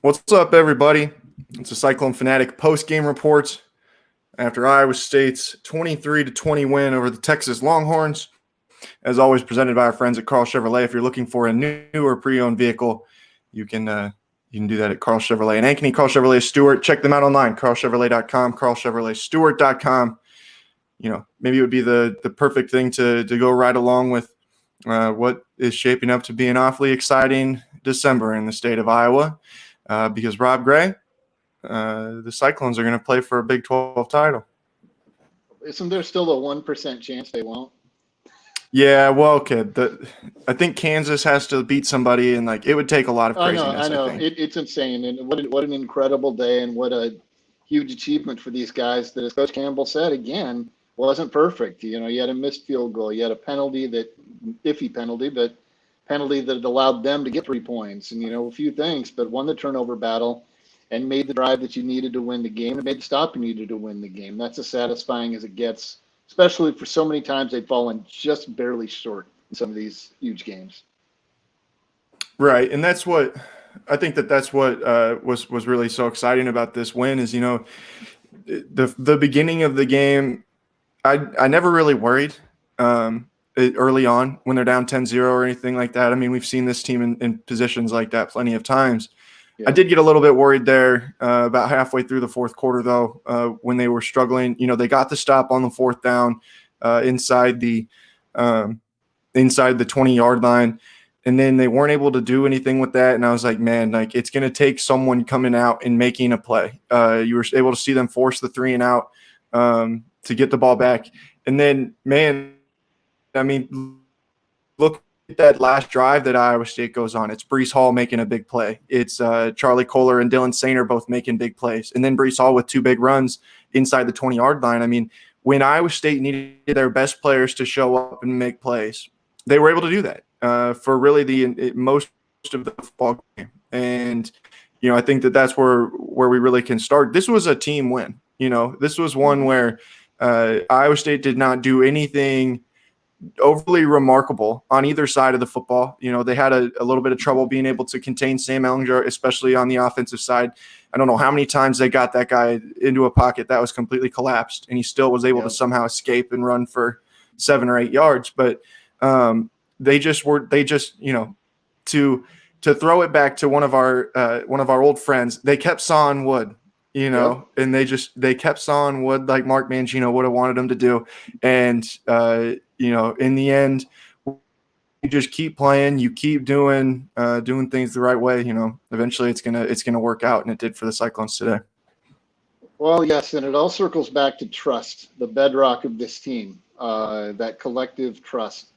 What's up, everybody? It's a Cyclone Fanatic post-game report after Iowa State's 23-20 win over the Texas Longhorns. As always, presented by our friends at Carl Chevrolet. If you're looking for a new or pre-owned vehicle, you can do that at Carl Chevrolet and Ankeny. Carl Chevrolet Stewart. Check them out online, carlchevrolet.com, carlchevroletstewart.com. You know, maybe it would be the perfect thing to go right along with what is shaping up to be an awfully exciting December in the state of Iowa. Because Rob Gray, the Cyclones are going to play for a Big 12 title. Isn't there still a 1% chance they won't? Yeah, well, okay. I think Kansas has to beat somebody, and it would take a lot of craziness. I know. It's insane, and what an incredible day, and what a huge achievement for these guys. That, as Coach Campbell said again, wasn't perfect. You know, you had a missed field goal, you had a penalty iffy penalty, but penalty that allowed them to get 3 points, and a few things, but won the turnover battle and made the drive that you needed to win the game and made the stop you needed to win the game. That's as satisfying as it gets, especially for so many times they've fallen just barely short in some of these huge games. Right, and that's what I think that's what was really so exciting about this win is, the beginning of the game, I never really worried early on when they're down 10-0 or anything like that. I mean, we've seen this team in positions like that plenty of times. Yeah. I did get a little bit worried there about halfway through the fourth quarter, though, when they were struggling. They got the stop on the fourth down inside the 20-yard line, and then they weren't able to do anything with that. And I was like, man, it's going to take someone coming out and making a play. You were able to see them force the 3-and-out to get the ball back. And then, man, I mean, look at that last drive that Iowa State goes on. It's Breece Hall making a big play. It's Charlie Kohler and Dylan Sainer both making big plays. And then Breece Hall with 2 big runs inside the 20-yard line. I mean, when Iowa State needed their best players to show up and make plays, they were able to do that for really most of the football game. And, I think that's where we really can start. This was a team win. This was one where Iowa State did not do anything overly remarkable on either side of the football. They had a little bit of trouble being able to contain Sam Ehlinger, especially on the offensive side. I don't know how many times they got that guy into a pocket that was completely collapsed, and he still was able to somehow escape and run for 7 or 8 yards. But they just to throw it back to one of our old friends, they kept sawing wood. And they kept sawing wood like Mark Mangino would have wanted them to do. And, in the end, you just keep playing, you keep doing things the right way. Eventually it's gonna work out, and it did for the Cyclones today. Well, yes, and it all circles back to trust, the bedrock of this team, that collective trust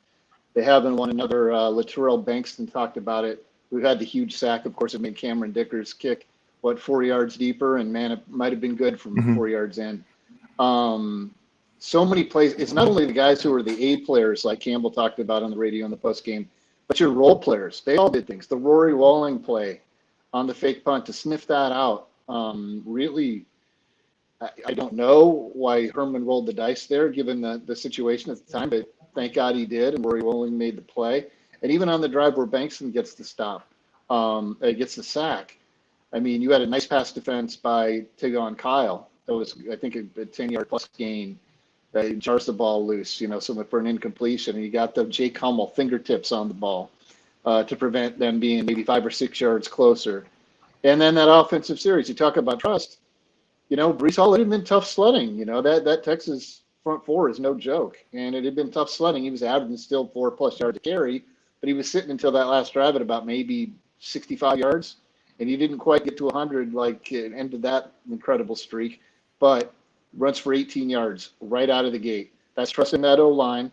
they have in one another. Latrell Bankston talked about it. Who had the huge sack, of course, it made Cameron Dicker's kick 4 yards deeper, and man, it might have been good from 4 yards in. So many plays. It's not only the guys who are the A players, like Campbell talked about on the radio in the post game, but your role players. They all did things. The Rory Walling play on the fake punt to sniff that out. Really, I don't know why Herman rolled the dice there, given the situation at the time, but thank God he did, and Rory Walling made the play. And even on the drive where Bankston gets the stop, gets the sack. I mean, you had a nice pass defense by Tegon Kyle. That was, I think, a 10-yard plus gain. He jars the ball loose, so for an incompletion. And you got the Jake Hummel fingertips on the ball to prevent them being maybe 5 or 6 yards closer. And then that offensive series, you talk about trust. Breece Hall, it had been tough sledding. That Texas front four is no joke. And it had been tough sledding. He was averaging still 4+ yards to carry, but he was sitting until that last drive at about maybe 65 yards. And he didn't quite get to 100, ended that incredible streak, but runs for 18 yards right out of the gate. That's trusting that O-line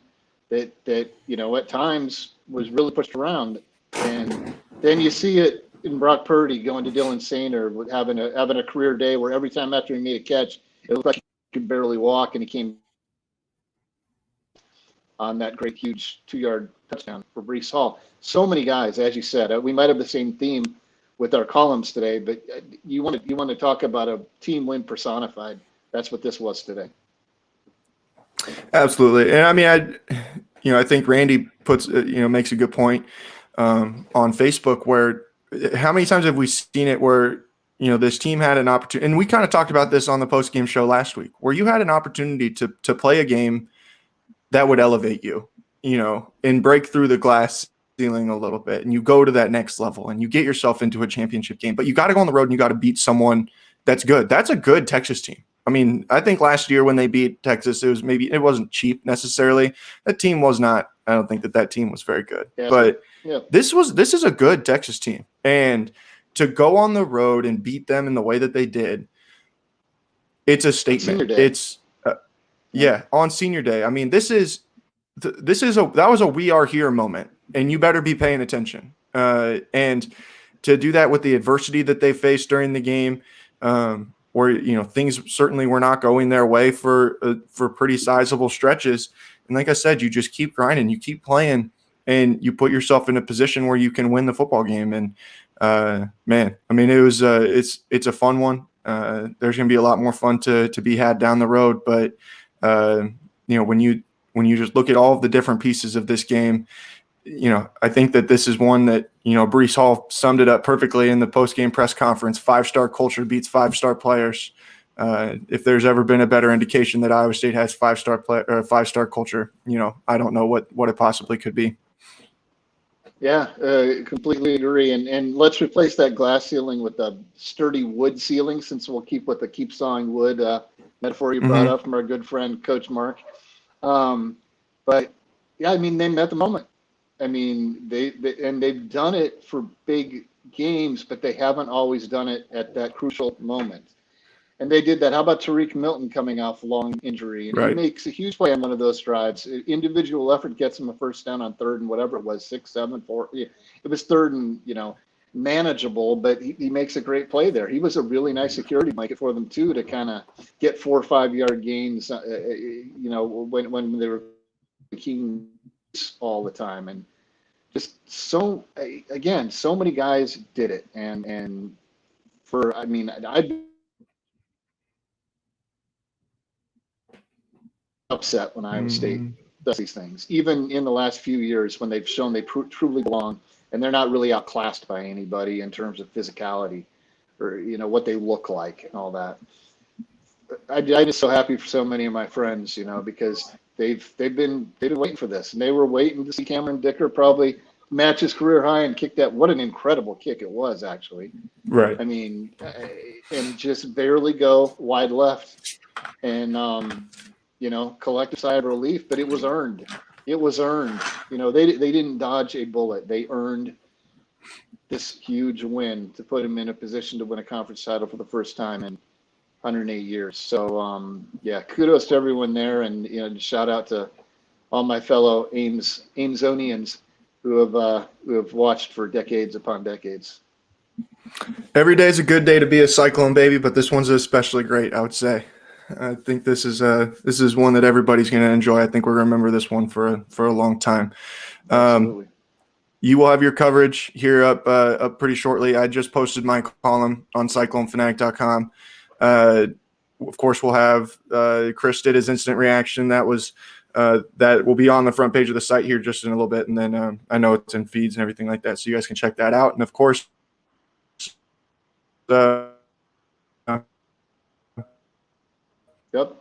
that at times was really pushed around. And then you see it in Brock Purdy going to Dylan Sainer, having a career day where every time after he made a catch, it looked like he could barely walk, and he came on that great, huge 2-yard touchdown for Breece Hall. So many guys, as you said. We might have the same theme with our columns today, but you want to talk about a team win personified. That's what this was today. Absolutely. And I mean, I think Randy makes a good point on Facebook where how many times have we seen it where, this team had an opportunity, and we kind of talked about this on the post-game show last week, where you had an opportunity to play a game that would elevate you, and break through the glass ceiling a little bit, and you go to that next level and you get yourself into a championship game, but you got to go on the road and you got to beat someone that's good. That's a good Texas team. I mean, I think last year when they beat Texas, it wasn't cheap necessarily. That team was not. I don't think that team was very good. Yeah, but yeah. This is a good Texas team, and to go on the road and beat them in the way that they did, it's a statement. It's on senior day. I mean, that was a we are here moment, and you better be paying attention. And to do that with the adversity that they faced during the game, where things certainly were not going their way for pretty sizable stretches. And like I said, you just keep grinding, you keep playing, and you put yourself in a position where you can win the football game. And man, I mean, it was it's a fun one. There's going to be a lot more fun to be had down the road, but when you just look at all of the different pieces of this game, I think that this is one that, Breece Hall summed it up perfectly in the post-game press conference. 5-star culture beats 5-star players. If there's ever been a better indication that Iowa State has 5-star culture, I don't know what it possibly could be. Yeah, completely agree. And let's replace that glass ceiling with a sturdy wood ceiling, since we'll keep with the keep sawing wood metaphor you brought up from our good friend, Coach Mark. But yeah, I mean, they met the moment. I mean, they've done it for big games, but they haven't always done it at that crucial moment. And they did that. How about Tariq Milton coming off long injury? And He makes a huge play on one of those drives. Individual effort gets him a first down on 3rd and whatever it was, 6, 7, 4. It was 3rd and, manageable, but he makes a great play there. He was a really nice security blanket for them too, to kind of get 4 or 5 yard gains, when they were kicking all the time. And just so many guys did it. And I'd upset when Iowa State does these things, even in the last few years when they've shown they truly belong, and they're not really outclassed by anybody in terms of physicality or what they look like and all that. I'm just so happy for so many of my friends, because they've been waiting for this, and they were waiting to see Cameron Dicker probably match his career high and kick that. What an incredible kick it was, actually. Right. I mean, and just barely go wide left, and collective sigh of relief, but it was earned. It was earned. They didn't dodge a bullet. They earned this huge win to put them in a position to win a conference title for the first time in 108 years. So, kudos to everyone there, and shout out to all my fellow Amesonians who have watched for decades upon decades. Every day is a good day to be a Cyclone baby, but this one's especially great, I would say. I think this is one that everybody's going to enjoy. I think we're going to remember this one for a long time. Absolutely. You will have your coverage here up pretty shortly. I just posted my column on CycloneFanatic.com. Of course, we'll have Chris did his instant reaction. That will be on the front page of the site here just in a little bit, and then I know it's in feeds and everything like that, so you guys can check that out. And of course, Yep.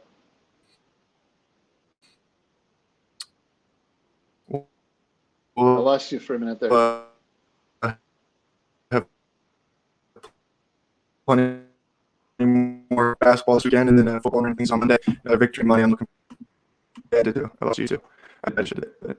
I lost you for a minute there. Have plenty more basketball this weekend, and then football and things on Monday. Victory money I'm looking forward to do. I lost you too. I bet you did.